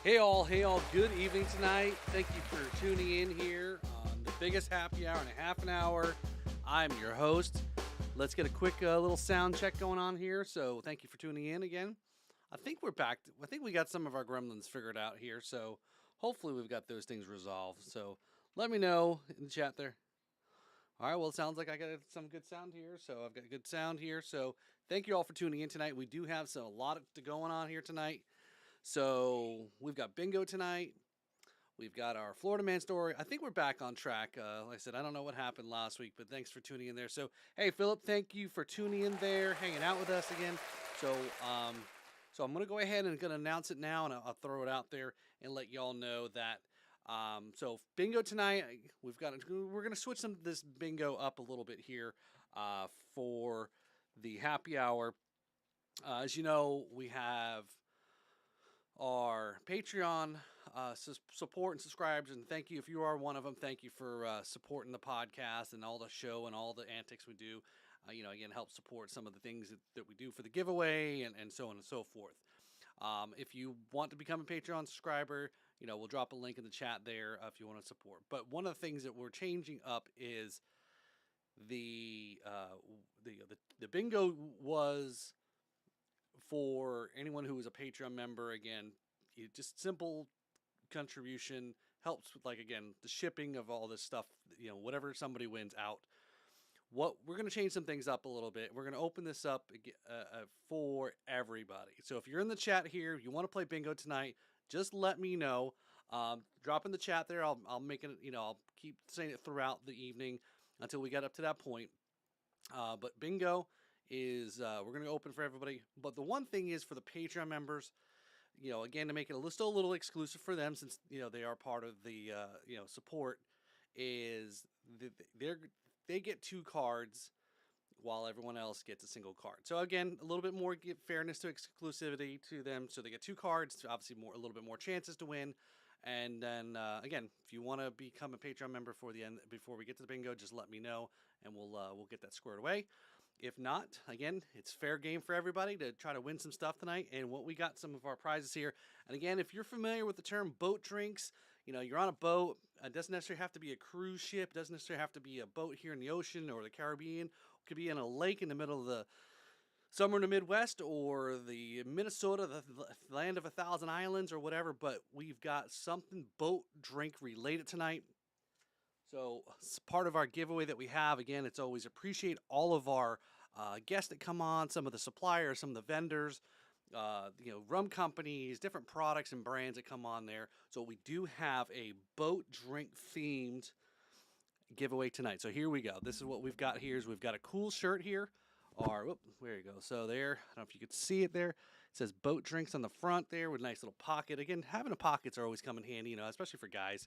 Hey all, good evening tonight. Thank you for tuning in here on the biggest happy hour in a half an hour. I'm your host. Let's get a quick little sound check going on here. So thank you for tuning in again. I think we're back. I think we got some of our gremlins figured out here. So hopefully we've got those things resolved. So let me know in the chat there. All right, well, it sounds like I got some good sound here. So I've got good sound here. So thank you all for tuning in tonight. We do have a lot to going on here tonight. So we've got bingo tonight. We've got our Florida man story. I think we're back on track. Like I said, I don't know what happened last week, but thanks for tuning in there. So, hey, Philip, thank you for tuning in there, hanging out with us again. So I'm going to go ahead and going to announce it now, and I'll throw it out there and let y'all know that. So bingo tonight, we're going to switch this bingo up a little bit here for the happy hour. As you know, we have our Patreon support and subscribers, and thank you if you are one of them. Thank you for supporting the podcast and all the show and all the antics we do. Again, help support some of the things that we do for the giveaway and so on and so forth. If you want to become a Patreon subscriber, we'll drop a link in the chat there if you want to support. But one of the things that we're changing up is the bingo was for anyone who is a Patreon member. Again, just simple contribution helps with, again, the shipping of all this stuff, whatever somebody wins out. We're going to change some things up a little bit. We're going to open this up for everybody. So if you're in the chat here, you want to play bingo tonight, just let me know. Drop in the chat there. I'll make it, I'll keep saying it throughout the evening until we get up to that point. But bingo is we're going to open for everybody. But the one thing is for the Patreon members, again, to make it still a little exclusive for them, since they are part of the support, is they get 2 cards while everyone else gets a single card. So again, a little bit more fairness to exclusivity to them. So they get 2 cards, obviously a little bit more chances to win. And then again, if you want to become a Patreon member for the end before we get to the bingo, just let me know, and we'll get that squared away. If not, again, it's fair game for everybody to try to win some stuff tonight. And we got some of our prizes here. And again, if you're familiar with the term boat drinks, you're on a boat. It doesn't necessarily have to be a cruise ship. It doesn't necessarily have to be a boat here in the ocean or the Caribbean. It could be in a lake in the middle of somewhere in the Midwest or the Minnesota, the land of 1,000 islands or whatever. But we've got something boat drink related tonight. So it's part of our giveaway that we have. Again, it's always appreciate all of our guests that come on, some of the suppliers, some of the vendors, rum companies, different products and brands that come on there. So we do have a boat drink themed giveaway tonight. So here we go. This is what we've got here. We've got a cool shirt here. There you go. So there, I don't know if you could see it there. It says boat drinks on the front there with a nice little pocket. Again, having a pockets are always come in handy, especially for guys.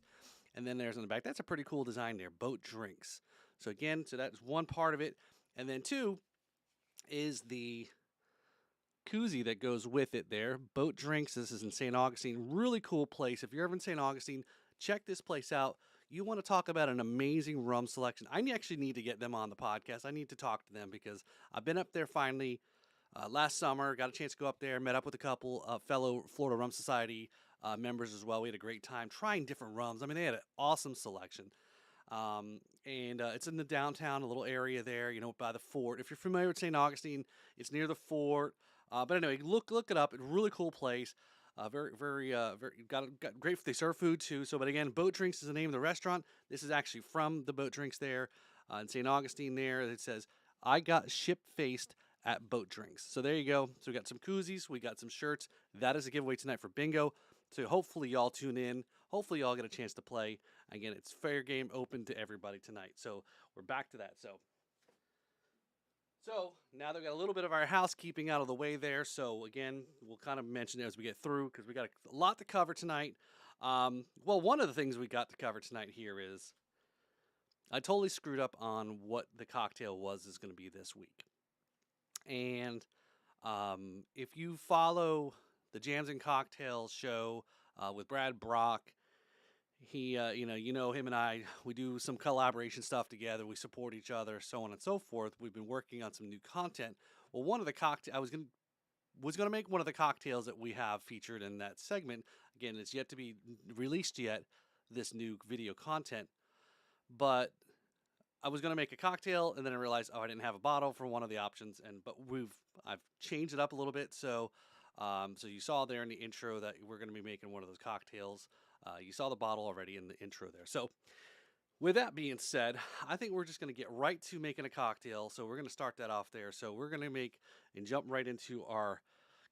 And then there's on the back. That's a pretty cool design there, boat drinks. So again, that's one part of it. And then 2 is the koozie that goes with it there. Boat drinks. This is in St. Augustine. Really cool place. If you're ever in St. Augustine, check this place out. You want to talk about an amazing rum selection. I actually need to get them on the podcast. I need to talk to them because I've been up there finally last summer. Got a chance to go up there, met up with a couple of fellow Florida Rum Society members as well. We had a great time trying different rums. I mean, they had an awesome selection. It's in the downtown, a little area there, by the fort. If you're familiar with St. Augustine, it's near the fort. But anyway, look it up. It's a really cool place. Very got great. They serve food too. So, but again, Boat Drinks is the name of the restaurant. This is actually from the Boat Drinks there in St. Augustine. There, it says, "I got ship faced at Boat Drinks." So there you go. So we got some koozies, we got some shirts. That is a giveaway tonight for bingo. So hopefully y'all tune in. Hopefully y'all get a chance to play. Again, it's fair game, open to everybody tonight. So we're back to that. So now that we got a little bit of our housekeeping out of the way there. So again, we'll kind of mention it as we get through because we got a lot to cover tonight. One of the things we got to cover tonight here is I totally screwed up on what the cocktail is going to be this week. And if you follow the Jams and Cocktails show with Brad Brock, he, him and I, we do some collaboration stuff together. We support each other, so on and so forth. We've been working on some new content. Well, one of the I was going to make one of the cocktails that we have featured in that segment, Again, it's yet to be released yet, this new video content, but I was gonna make a cocktail, and then I realized, oh, I didn't have a bottle for one of the options, but I've changed it up a little bit. So you saw there in the intro that we're gonna be making one of those cocktails. You saw the bottle already in the intro there. So with that being said, I think we're just gonna get right to making a cocktail. So we're gonna start that off there. So we're gonna make and jump right into our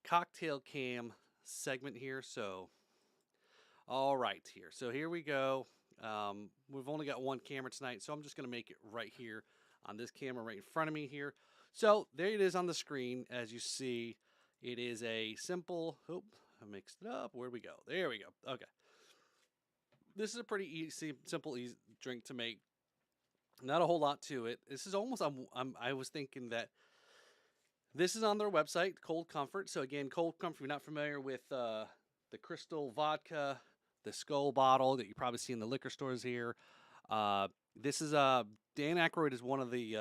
cocktail cam segment here. So all right, here. So here we go. We've only got one camera tonight, so I'm just going to make it right here on this camera right in front of me here. So there it is on the screen. As you see, it is a simple, I mixed it up. Where'd we go? There we go. Okay. This is a pretty easy, simple, easy drink to make. Not a whole lot to it. This is almost, I was thinking that this is on their website, Cold Comfort. So again, Cold Comfort, if you're not familiar with the crystal vodka, the skull bottle that you probably see in the liquor stores here. This is Dan Aykroyd is one of the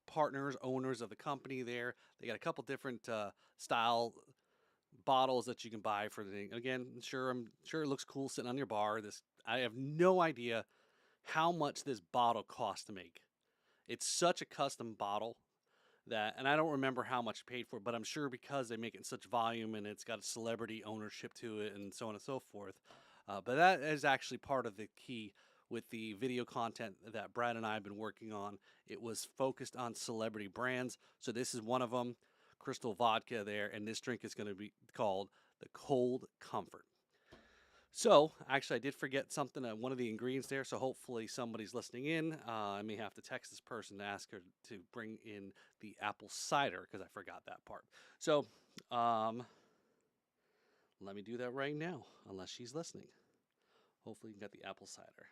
partners, owners of the company there. They got a couple different style bottles that you can buy for the thing. Again, I'm sure it looks cool sitting on your bar. I have no idea how much this bottle costs to make. It's such a custom bottle and I don't remember how much I paid for it, but I'm sure because they make it in such volume and it's got a celebrity ownership to it and so on and so forth. But that is actually part of the key with the video content that Brad and I have been working on. It was focused on celebrity brands. So this is one of them, Crystal Vodka there, and this drink is going to be called the Cold Comfort. So actually I did forget something, one of the ingredients there, so hopefully somebody's listening in. I may have to text this person to ask her to bring in the apple cider because I forgot that part. So let me do that right now, unless she's listening. Hopefully you got the apple cider.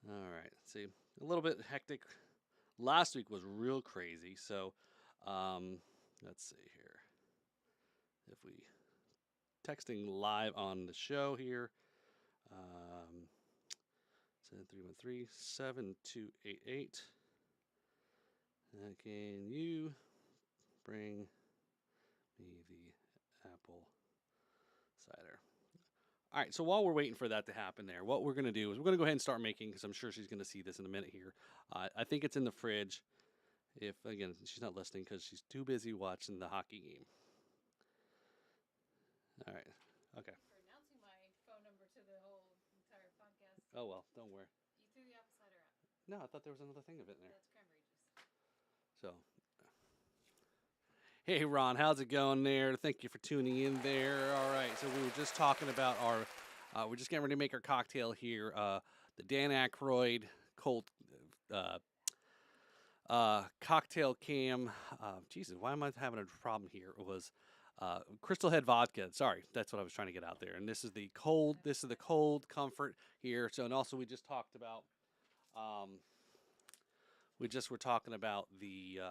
All right, see, a little bit hectic. Last week was real crazy, so let's see here. If we texting live on the show here, 7313-7288. Can you bring me the apple cider? All right, so while we're waiting for that to happen there, what we're going to do is we're going to go ahead and start making, because I'm sure she's going to see this in a minute here. I think it's in the fridge. If, again, she's not listening because she's too busy watching the hockey game. All right, okay. For announcing my phone number to the whole entire podcast. Oh, well, don't worry. You threw the apple cider out. No, I thought there was another thing of it in there. That's cranberry juice. So, hey, Ron, how's it going there? Thank you for tuning in there. All right, so we were just talking about we're just getting ready to make our cocktail here. The Dan Aykroyd cold cocktail cam. Jesus, why am I having a problem here? It was Crystal Head vodka. Sorry, that's what I was trying to get out there. And this is the cold comfort here. So, and also we just talked about, were talking about the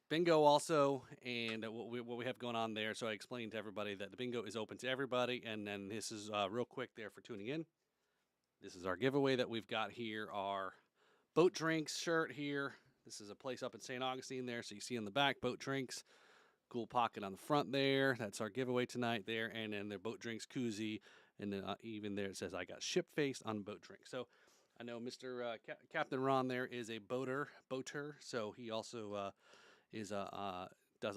bingo also, and what we have going on there. So I explained to everybody that the bingo is open to everybody. And then this is real quick there for tuning in. This is our giveaway that we've got here. Our Boat Drinks shirt here. This is a place up in St. Augustine there. So you see in the back, Boat Drinks. Cool pocket on the front there. That's our giveaway tonight there. And then the Boat Drinks koozie. And then even there it says, I got ship face on Boat Drinks. So I know Mr. Captain Ron there is a boater. So he also does a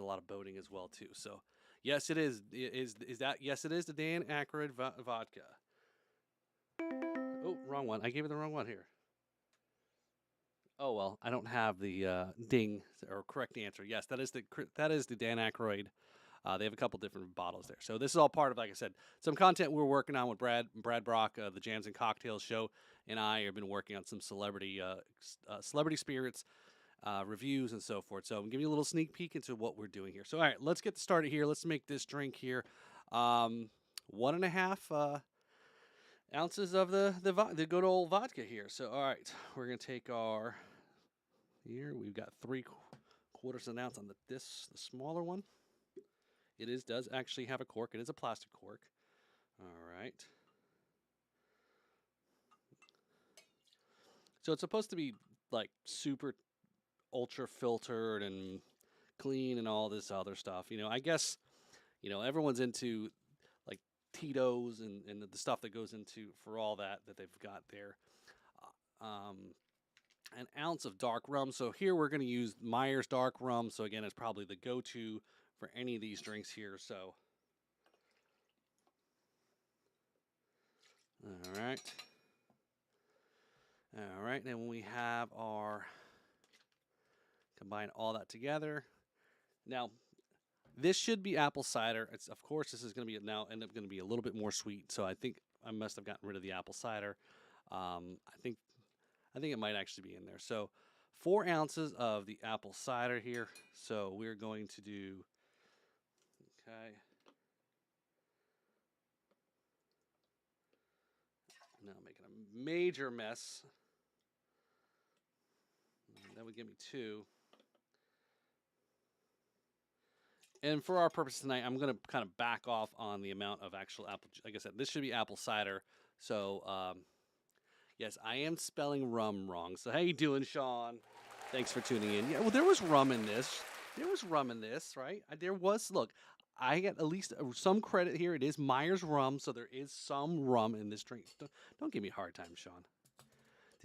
lot of boating as well too. So yes, it is. Is that? Yes, it is the Dan Aykroyd vodka. Oh, wrong one. I gave you the wrong one here. Oh well, I don't have the ding or correct answer. Yes, that is the Dan Aykroyd. They have a couple different bottles there. So this is all part of, like I said, some content we're working on with Brad Brock, the Jams and Cocktails show, and I have been working on some celebrity spirits reviews and so forth. So I'm giving you a little sneak peek into what we're doing here. So all right, let's get started here. Let's make this drink here. 1.5 ounces of the good old vodka here. So all right, we're gonna take our here. We've got 3/4 of an ounce on the smaller one. It does actually have a cork. It is a plastic cork. All right. So it's supposed to be like super ultra filtered and clean and all this other stuff. You know, I guess, everyone's into like Tito's and the stuff that goes into for all that they've got there. An ounce of dark rum. So here we're going to use Myers dark rum. So again, it's probably the go-to for any of these drinks here. So, all right. All right, and when we have our, combine all that together. Now, this should be apple cider. Of course, this is going to be now end up going to be a little bit more sweet. So I think I must have gotten rid of the apple cider. I think it might actually be in there. So 4 ounces of the apple cider here. So we're going to do, okay. Now making a major mess. That would give me 2. And for our purpose tonight, I'm going to kind of back off on the amount of actual apple. Like I said, this should be apple cider. So, yes, I am spelling rum wrong. So how you doing, Sean? Thanks for tuning in. Yeah, well, there was rum in this. There was rum in this, right? There was. Look, I get at least some credit here. It is Myers rum, so there is some rum in this drink. Don't give me a hard time, Sean.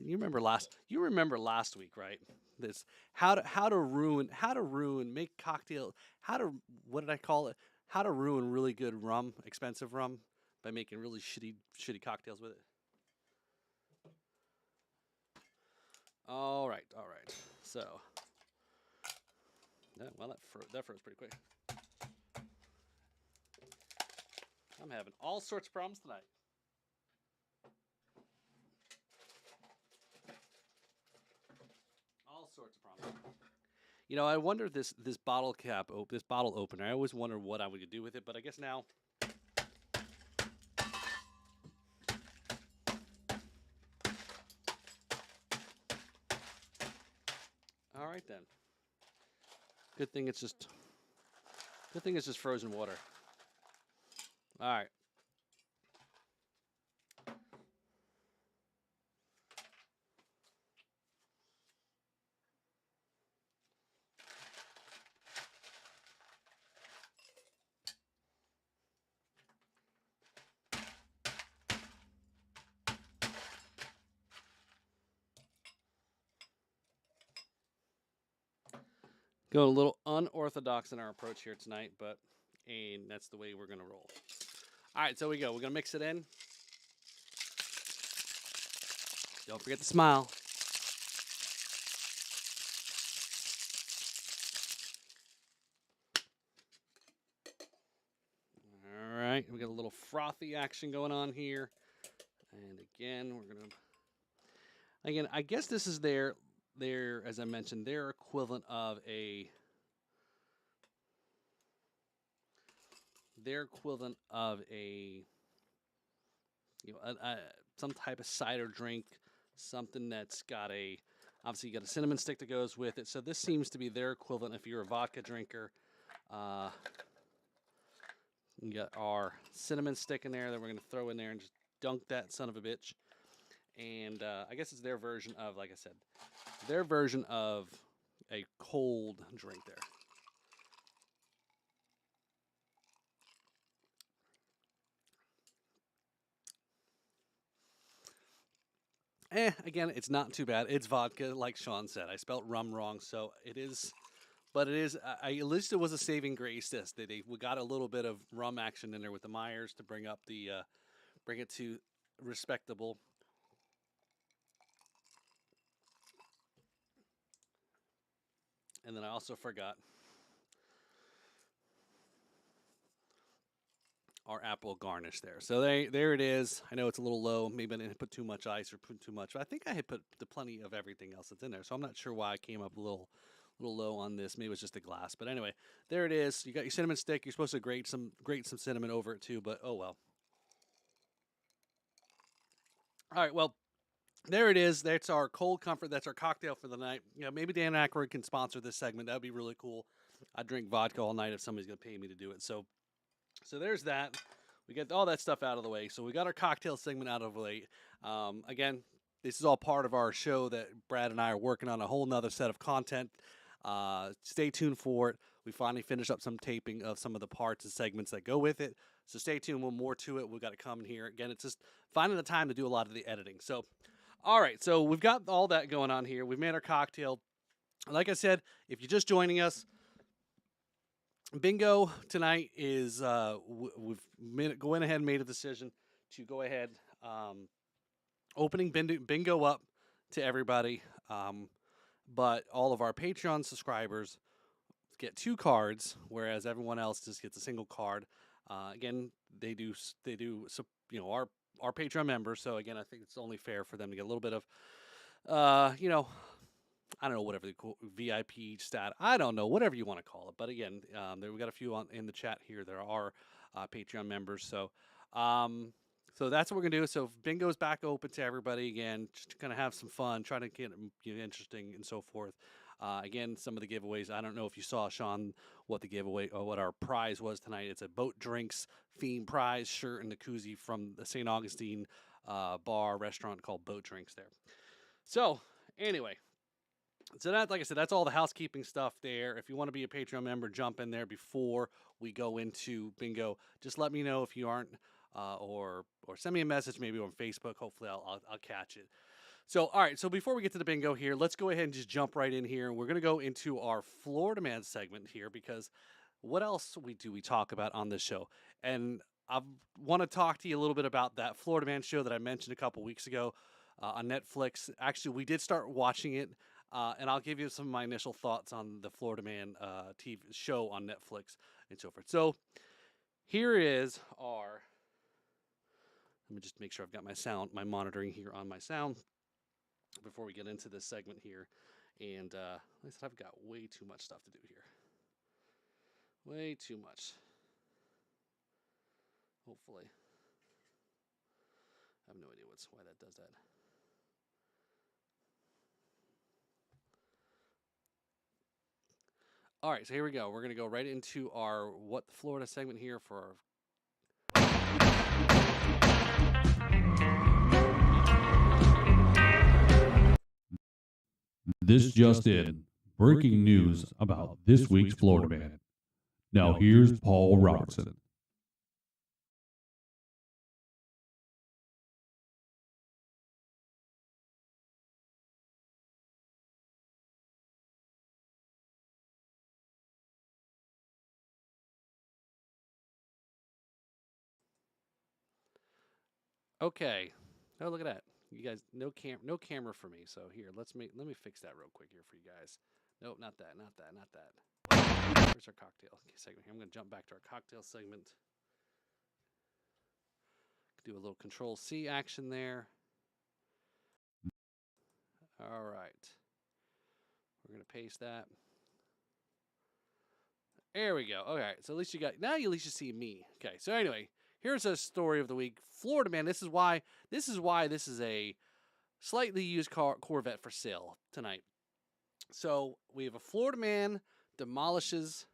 You remember last week, right? This how to ruin make cocktail what did I call it? How to ruin really good rum, expensive rum, by making really shitty cocktails with it. All right. So, well, that froze pretty quick. I'm having all sorts of problems tonight. All sorts of problems. I wonder if this bottle this bottle opener. I always wonder what I would do with it, but I guess now. All right then. Good thing it's just frozen water. All right. Going a little unorthodox in our approach here tonight, and that's the way we're going to roll. All right, so we go. We're going to mix it in. Don't forget to smile. All right, we got a little frothy action going on here. And again, I guess this is their, as I mentioned, their equivalent of some type of cider drink, something that's got obviously you got a cinnamon stick that goes with it. So this seems to be their equivalent if you're a vodka drinker. We got our cinnamon stick in there that we're going to throw in there and just dunk that son of a bitch. And I guess it's their version of, like I said, their version of a cold drink there. Again, it's not too bad. It's vodka, like Sean said. I spelt rum wrong, so it is. But it is. At least it was a saving grace. We got a little bit of rum action in there with the Myers to bring up bring it to respectable. And then I also forgot our apple garnish there. So there it is. I know it's a little low. Maybe I didn't put too much ice or put too much. But I think I had put plenty of everything else that's in there. So I'm not sure why I came up a little low on this. Maybe it was just a glass. But anyway, there it is. You got your cinnamon stick. You're supposed to grate some cinnamon over it too. But oh well. All right. Well, there it is. That's our cold comfort. That's our cocktail for the night. Maybe Dan Aykroyd can sponsor this segment. That would be really cool. I'd drink vodka all night if somebody's going to pay me to do it. So there's that. We get all that stuff out of the way. So we got our cocktail segment out of the way. Again, this is all part of our show that Brad and I are working on a whole nother set of content. Stay tuned for it. We finally finished up some taping of some of the parts and segments that go with it. So stay tuned. We'll more to it. We've got to come here again. It's just finding the time to do a lot of the editing. So, all right. So we've got all that going on here. We've made our cocktail. Like I said, if you're just joining us, bingo tonight is went ahead and made a decision to go ahead opening bingo up to everybody, but all of our Patreon subscribers get 2 cards, whereas everyone else just gets a single card. Again, they do our Patreon members, so again I think it's only fair for them to get a little bit of I don't know, whatever the VIP stat. I don't know, whatever you want to call it. But again, we got a few in the chat here. There are Patreon members. So that's what we're going to do. So bingo's back open to everybody again. Just to kind of have some fun, try to get it interesting and so forth. Again, some of the giveaways. I don't know if you saw, Sean, what the giveaway or what our prize was tonight. It's a boat drinks theme prize shirt and the koozie from the St. Augustine bar restaurant called Boat Drinks there. So anyway. So that, like I said, that's all the housekeeping stuff there. If you want to be a Patreon member, jump in there before we go into bingo. Just let me know if you aren't, or send me a message maybe on Facebook. Hopefully, I'll catch it. So, all right. So before we get to the bingo here, let's go ahead and just jump right in here. And we're going to go into our Florida Man segment here because what else we talk about on this show? And I want to talk to you a little bit about that Florida Man show that I mentioned a couple weeks ago on Netflix. Actually, we did start watching it. And I'll give you some of my initial thoughts on the Florida Man TV show on Netflix and so forth. So here is our. Let me just make sure I've got my monitoring here on my sound before we get into this segment here. And like I said, I've got way too much stuff to do here. Way too much. Hopefully. I have no idea why that does that. All right, so here we go. We're going to go right into our What the Florida segment here for our. This just in. Breaking news about this week's Florida Man. Now here's Paul Robertson. Okay. Oh, look at that. You guys, no camera for me. So here, let me fix that real quick here for you guys. Nope, not that. Where's our cocktail segment here? I'm going to jump back to our cocktail segment. Do a little Control C action there. All right. We're going to paste that. There we go. All right. So at least you see me. Okay. So anyway, here's a story of the week. Florida Man. This is why this is a slightly used Corvette for sale tonight. So we have a Florida Man demolishes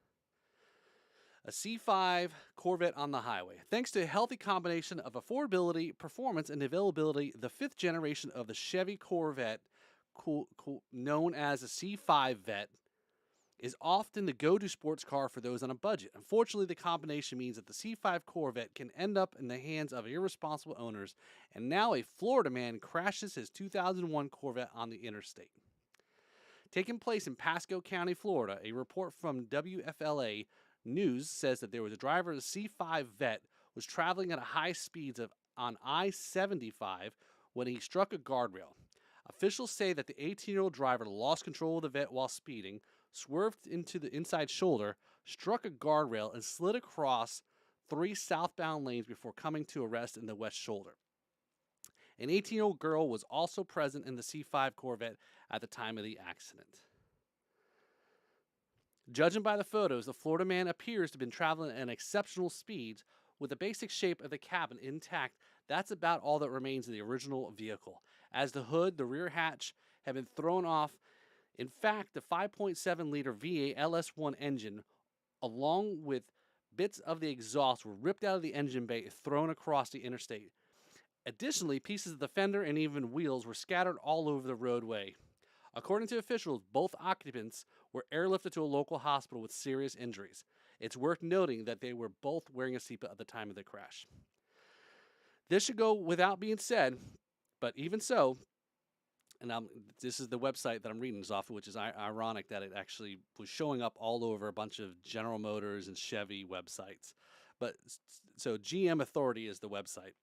a C5 Corvette on the highway. Thanks to a healthy combination of affordability, performance, and availability, the 5th generation of the Chevy Corvette, known as a C5 Vet, is often the go-to sports car for those on a budget. Unfortunately, the combination means that the C5 Corvette can end up in the hands of irresponsible owners, and now a Florida man crashes his 2001 Corvette on the interstate. Taking place in Pasco County, Florida, a report from WFLA News says that there was a driver of the C5 Vet was traveling at a high speeds on I-75 when he struck a guardrail. Officials say that the 18-year-old driver lost control of the Vet while speeding, swerved into the inside shoulder, struck a guardrail, and slid across 3 southbound lanes before coming to a rest in the west shoulder. An 18-year-old girl was also present in the C5 Corvette at the time of the accident. Judging by the photos, the Florida man appears to have been traveling at exceptional speeds with the basic shape of the cabin intact. That's about all that remains of the original vehicle, as the hood, the rear hatch have been thrown off. In fact, the 5.7-liter V8 LS1 engine, along with bits of the exhaust, were ripped out of the engine bay and thrown across the interstate. Additionally, pieces of the fender and even wheels were scattered all over the roadway. According to officials, both occupants were airlifted to a local hospital with serious injuries. It's worth noting that they were both wearing a seatbelt at the time of the crash. This should go without being said, but even so, and this is the website that I'm reading this off of, which is ironic that it actually was showing up all over a bunch of General Motors and Chevy websites. But so GM Authority is the website.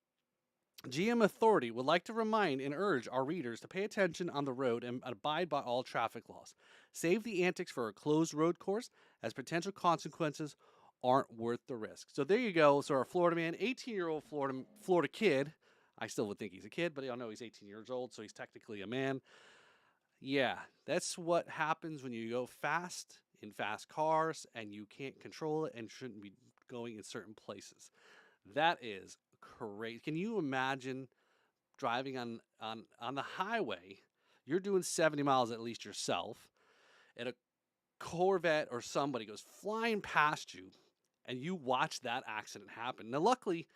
GM Authority would like to remind and urge our readers to pay attention on the road and abide by all traffic laws. Save the antics for a closed road course, as potential consequences aren't worth the risk. So there you go. So our Florida man, 18-year-old Florida kid. I still would think he's a kid, but I know he's 18 years old, so he's technically a man. Yeah, that's what happens when you go fast in fast cars and you can't control it and shouldn't be going in certain places. That is crazy. Can you imagine driving on the highway? You're doing 70 miles at least yourself, and a Corvette or somebody goes flying past you, and you watch that accident happen. Now, luckily,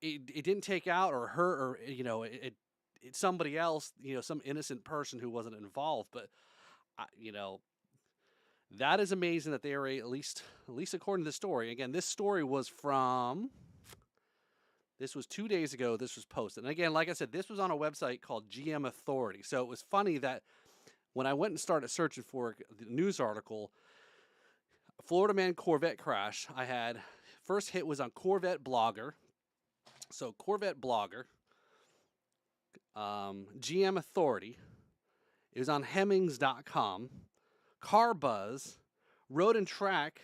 it didn't take out or hurt or it's somebody else, some innocent person who wasn't involved. But that is amazing that they are at least according to the story. Again, this story was from. This was 2 days ago. This was posted. And again, like I said, this was on a website called GM Authority. So it was funny that when I went and started searching for the news article, Florida man Corvette crash, I had first hit was on Corvette Blogger. So Corvette Blogger, GM Authority. It was on Hemmings.com, Car Buzz, Road and Track.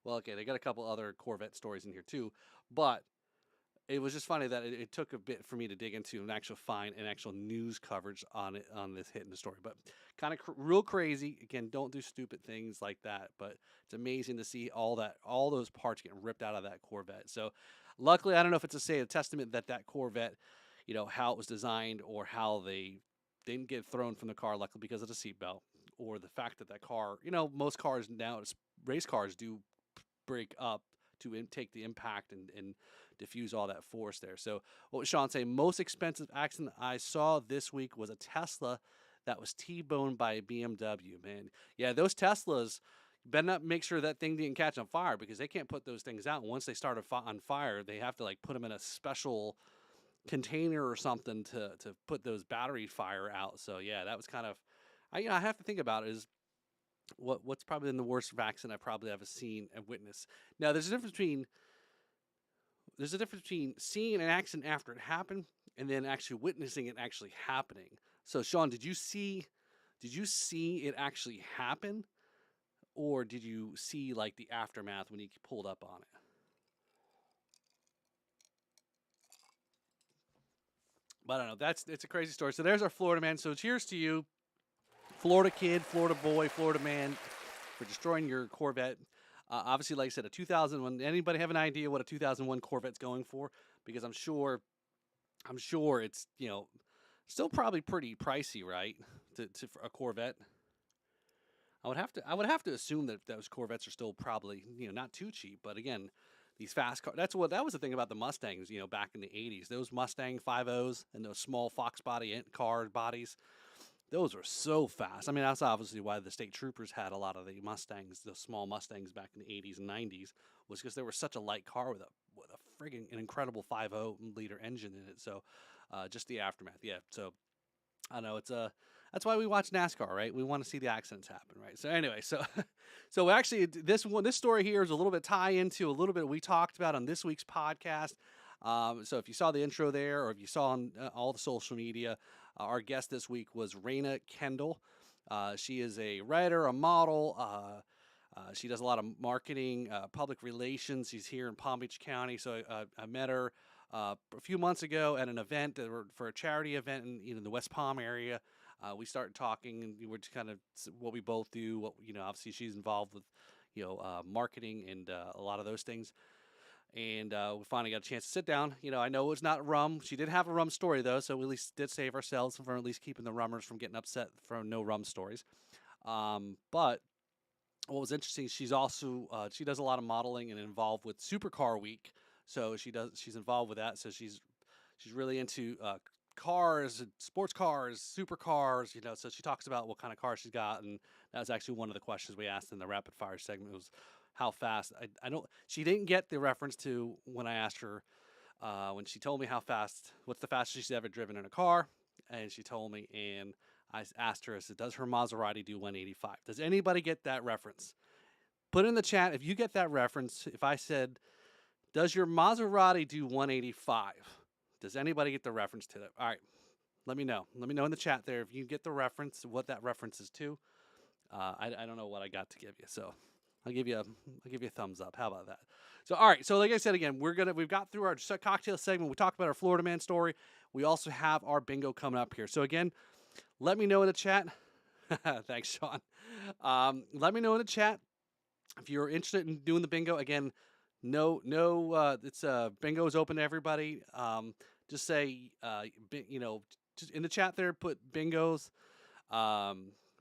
Well, okay, they got a couple other Corvette stories in here too, but it was just funny that it took a bit for me to dig into and actually find an actual news coverage on it, on this hit in the story. But kind of real crazy. Again, don't do stupid things like that. But it's amazing to see all those parts getting ripped out of that Corvette. So luckily, I don't know if it's a testament that Corvette, how it was designed or how they didn't get thrown from the car, luckily because of the seatbelt, or the fact that car, most cars now, race cars do break up to take the impact and diffuse all that force there. So what was Sean saying? Most expensive accident I saw this week was a Tesla that was T-boned by a BMW, man. Yeah, those Teslas, better not make sure that thing didn't catch on fire, because they can't put those things out. And once they start on fire, they have to put them in a special container or something to put those battery fire out. So yeah, that was kind of, I have to think about it, is what's probably been the worst accident I probably ever seen and witnessed. Now there's a difference between seeing an accident after it happened and then actually witnessing it actually happening. So Sean, did you see it actually happen, or did you see the aftermath when he pulled up on it? But I don't know. It's a crazy story. So there's our Florida man. So cheers to you, Florida kid, Florida boy, Florida man, for destroying your Corvette. Obviously, like I said, a 2001. Anybody have an idea what a 2001 Corvette's going for? Because I'm sure it's still probably pretty pricey, right? For a Corvette. I would have to assume that those Corvettes are still probably not too cheap. But again, these fast cars. That was the thing about the Mustangs. Back in the 80s, those Mustang 5.0s and those small Fox body car bodies. Those were so fast. I mean, that's obviously why the state troopers had a lot of the Mustangs, the small Mustangs back in the 80s and 90s, was because they were such a light car with a friggin' an incredible 5.0 liter engine in it. So, just the aftermath, yeah. So, I know that's why we watch NASCAR, right? We want to see the accidents happen, right? So anyway, so actually this story here is a little bit tie into a little bit we talked about on this week's podcast. So if you saw the intro there, or if you saw on all the social media, our guest this week was Raina Kendall. She is a writer, a model. She does a lot of marketing, public relations. She's here in Palm Beach County. So I met her a few months ago at an event for a charity event in the West Palm area. We started talking, and we're just kind of what we both do. Obviously she's involved with marketing and a lot of those things. And we finally got a chance to sit down. I know it was not rum. She did have a rum story, though, so we at least did save ourselves from at least keeping the rummers from getting upset from no rum stories. But what was interesting, she's also she does a lot of modeling and involved with Supercar Week. So she's involved with that. So she's really into cars, sports cars, supercars. So she talks about what kind of car she's got, and that was actually one of the questions we asked in the rapid fire segment. Was how fast? I don't. She didn't get the reference to when I asked her when she told me how fast. What's the fastest she's ever driven in a car? And she told me, and I asked her, I said, does her Maserati do 185? Does anybody get that reference? Put in the chat if you get that reference. If I said, does your Maserati do 185? Does anybody get the reference to that? All right, let me know. Let me know in the chat there if you get the reference, what that reference is to. I don't know what I got to give you, so I'll give you a thumbs up. How about that? So all right, so like I said again, we've got through our cocktail segment. We talked about our Florida man story. We also have our bingo coming up here. So again, let me know in the chat. Thanks, Sean. Let me know in the chat if you're interested in doing the bingo. Again, it's bingo is open to everybody. Just say, just in the chat there, put bingos.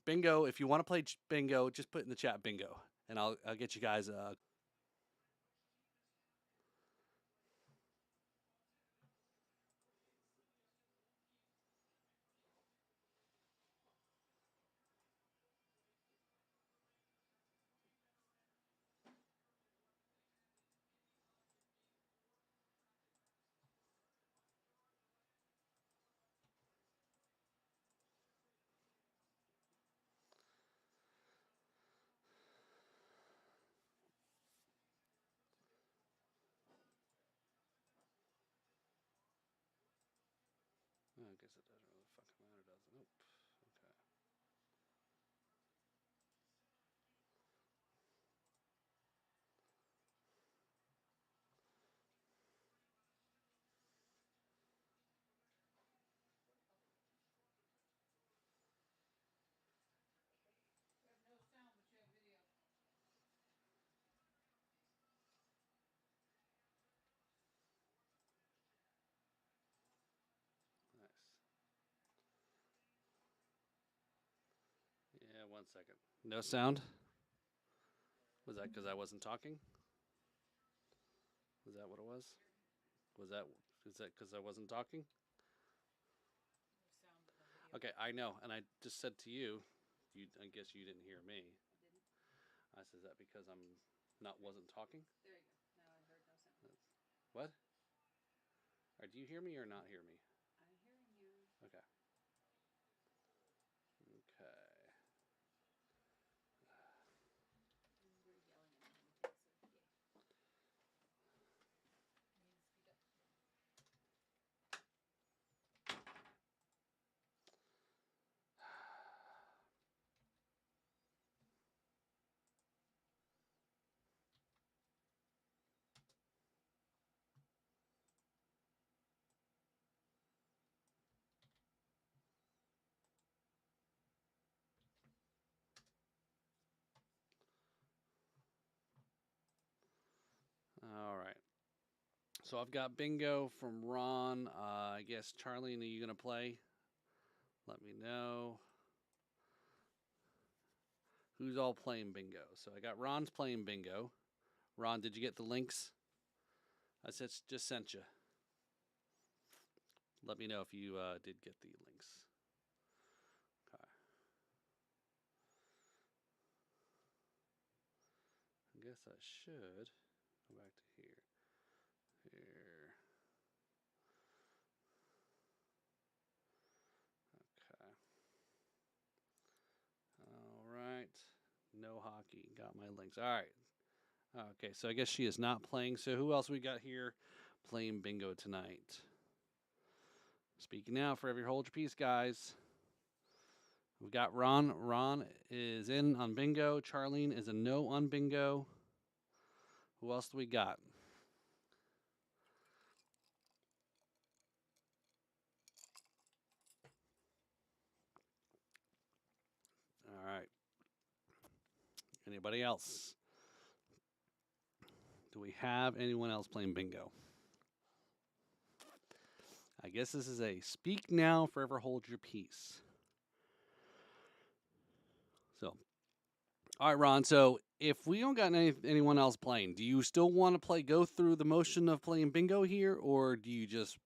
Bingo. If you want to play bingo, just put in the chat bingo, and I'll get you guys. I guess it doesn't really fucking matter, does it? Nope. Okay. You have no sound, but you have video. Nice. Yeah, 1 second. No sound? Was that because I wasn't talking? Was that what it was? Is that because I wasn't talking? No sound, but no video. Okay, I know, and I just said to you, I guess you didn't hear me. I didn't. I said, is that because wasn't talking? There you go. Now I heard no sound. What? Or do you hear me or not hear me? I'm hearing you. Okay. Okay. And you're yelling at me when you take so yay. You need to speak up. All right. So I've got bingo from Ron. I guess Charlene, are you gonna play? Let me know. Who's all playing bingo? So I got Ron's playing bingo. Ron, did you get the links? I just sent you. Let me know if you did get the links. Okay. I guess I should go back to here. Here. Okay. All right. No hockey. Got my links. All right. Okay, so I guess she is not playing. So who else we got here playing bingo tonight? Speaking now, forever hold your peace, guys. We've got Ron. Ron is in on bingo. Charlene is a no on bingo. Who else do we got? All right. Anybody else? Do we have anyone else playing bingo? I guess this is a speak now, forever hold your peace. So, all right, Ron. So, if we don't got anyone else playing, do you still want to go through the motion of playing bingo here, or do you just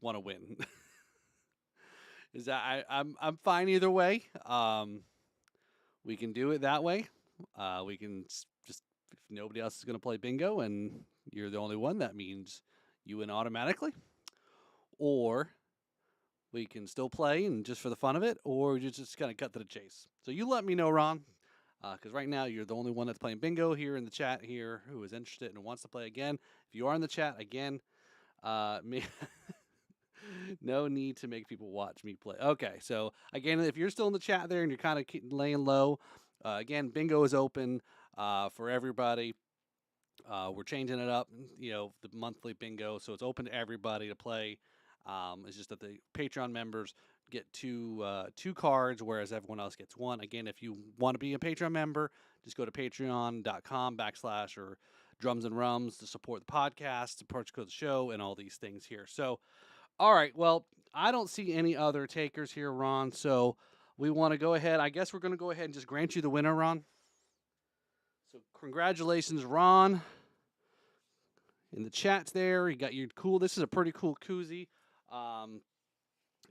want to win? Is that I'm fine either way. We can do it that way. We can just if nobody else is going to play bingo and you're the only one, that means you win automatically. Or we can still play and just for the fun of it, or you just kind of cut to the chase. So you let me know, Ron, because right now you're the only one that's playing bingo here in the chat here who is interested and wants to play again. If you are in the chat again, me. No need to make people watch me play. Okay, so again, if you're still in the chat there and you're kind of laying low, again, bingo is open for everybody. We're changing it up, the monthly bingo, so it's open to everybody to play. It's just that the Patreon members get two cards, whereas everyone else gets one. Again, if you want to be a Patreon member, just go to patreon.com/ or Drums and Rums to support the podcast, support the show, and all these things here. So, all right, well, I don't see any other takers here, Ron, so we want to go ahead. I guess we're going to go ahead and just grant you the winner, Ron. So congratulations, Ron. In the chats there, you got your cool. This is a pretty cool koozie.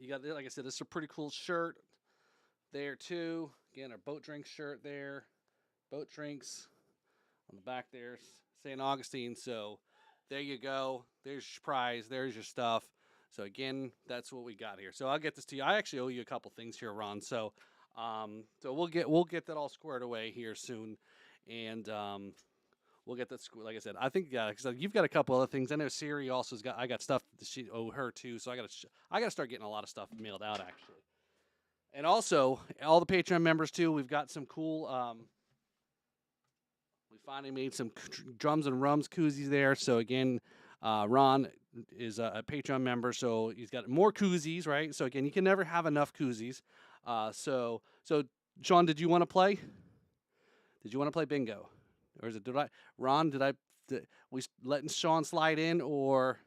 You got, like I said, this is a pretty cool shirt there too. Again, our boat drinks shirt there. Boat drinks on the back there, St. Augustine. So there you go. There's your prize. There's your stuff. So again, that's what we got here. So I'll get this to you. I actually owe you a couple things here, Ron. So we'll get that all squared away here soon, and we'll get that. Like I said, I think because you've got a couple other things. I know Siri also's got. I got stuff that she owe her too. So I got to start getting a lot of stuff mailed out actually. And also all the Patreon members too. We've got some cool. We finally made some Drums and Rums koozies there. So again, Ron is a Patreon member, so he's got more koozies, right? So again, you can never have enough koozies. So Sean, did you want to play? Did you want to play bingo, or is it Ron? Did we letting Sean slide in, or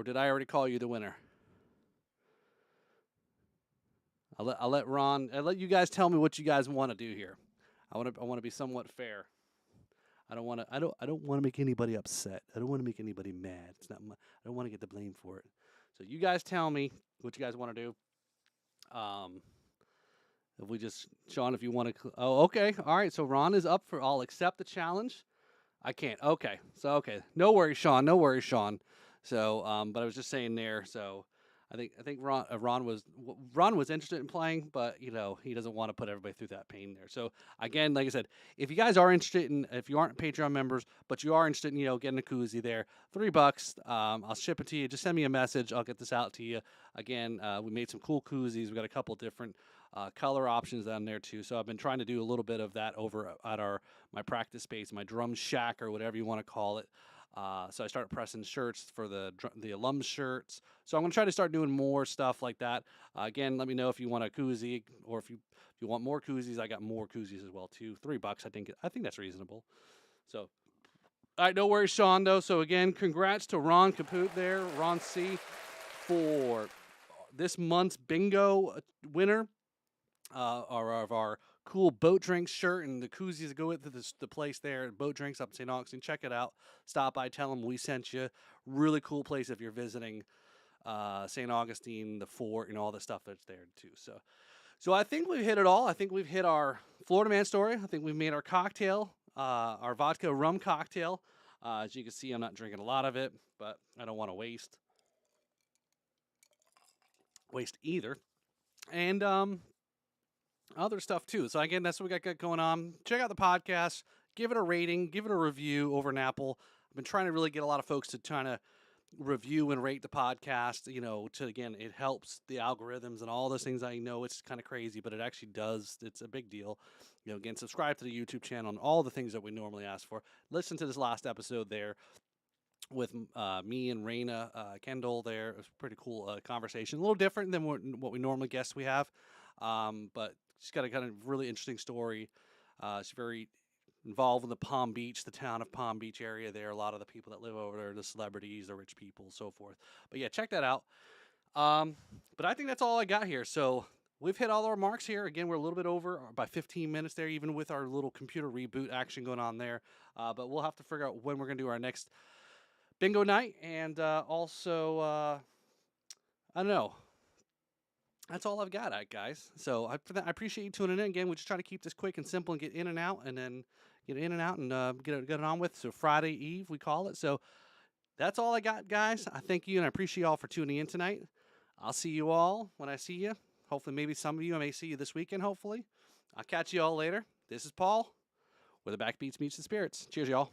did I already call you the winner? I'll let Ron. I'll let you guys tell me what you guys want to do here. I want to be somewhat fair. I don't want to make anybody upset. I don't want to make anybody mad. I don't want to get the blame for it. So you guys tell me what you guys want to do. If we just Sean, if you want to. Oh, okay. All right. So Ron is up for. I'll accept the challenge. I can't. Okay. So okay. No worries, Sean. No worries, Sean. So but I was just saying there. So I think Ron was interested in playing, but he doesn't want to put everybody through that pain there. So again, like I said, if you guys are interested if you aren't Patreon members, but you are interested in getting a koozie there, $3. I'll ship it to you. Just send me a message. I'll get this out to you. Again, we made some cool koozies. We got a couple different color options down there too. So I've been trying to do a little bit of that over at my practice space, my drum shack or whatever you want to call it. So I started pressing shirts for the alum shirts. So I'm going to try to start doing more stuff like that. Again, let me know if you want a koozie or if you want more koozies. I got more koozies as well too. $3. I think that's reasonable. So, all right, no worries, Sean, though. So again, congrats to Ron Caput there, Ron C, for this month's bingo winner of our cool boat drinks shirt and the koozies that go with the place there, Boat Drinks up in St. Augustine. Check it out. Stop by, tell them we sent you. Really cool place if you're visiting St. Augustine, the fort, and all the stuff that's there too. So I think we've hit it all. I think we've hit our Florida Man story. I think we've made our cocktail, our vodka rum cocktail. As you can see, I'm not drinking a lot of it, but I don't want to waste either. And other stuff too. So again, that's what we got going on. Check out the podcast, give it a rating, give it a review over in Apple. I've been trying to really get a lot of folks to try to review and rate the podcast. Again, it helps the algorithms and all those things. I know it's kind of crazy, but it actually does. It's a big deal. Again, subscribe to the YouTube channel and all the things that we normally ask for. Listen to this last episode there with me and Raina Kendall there. It was a pretty cool conversation. A little different than what we normally guests we have, but she's got a kind of really interesting story. She's very involved in the town of Palm Beach area there. A lot of the people that live over there, the celebrities, the rich people, so forth. But yeah, check that out. But I think that's all I got here. So we've hit all our marks here. Again, we're a little bit over by 15 minutes there, even with our little computer reboot action going on there. But we'll have to figure out when we're going to do our next bingo night. And also, I don't know. that's all I've got, guys. So I appreciate you tuning in again. We just try to keep this quick and simple and get in and out, and then get in and out and get it on with. So Friday Eve, we call it. So that's all I got, guys. I thank you and I appreciate you all for tuning in tonight. I'll see you all when I see you. Hopefully, maybe some of you, I may see you this weekend, hopefully. I'll catch you all later. This is Paul, where the backbeats meets the spirits. Cheers, y'all.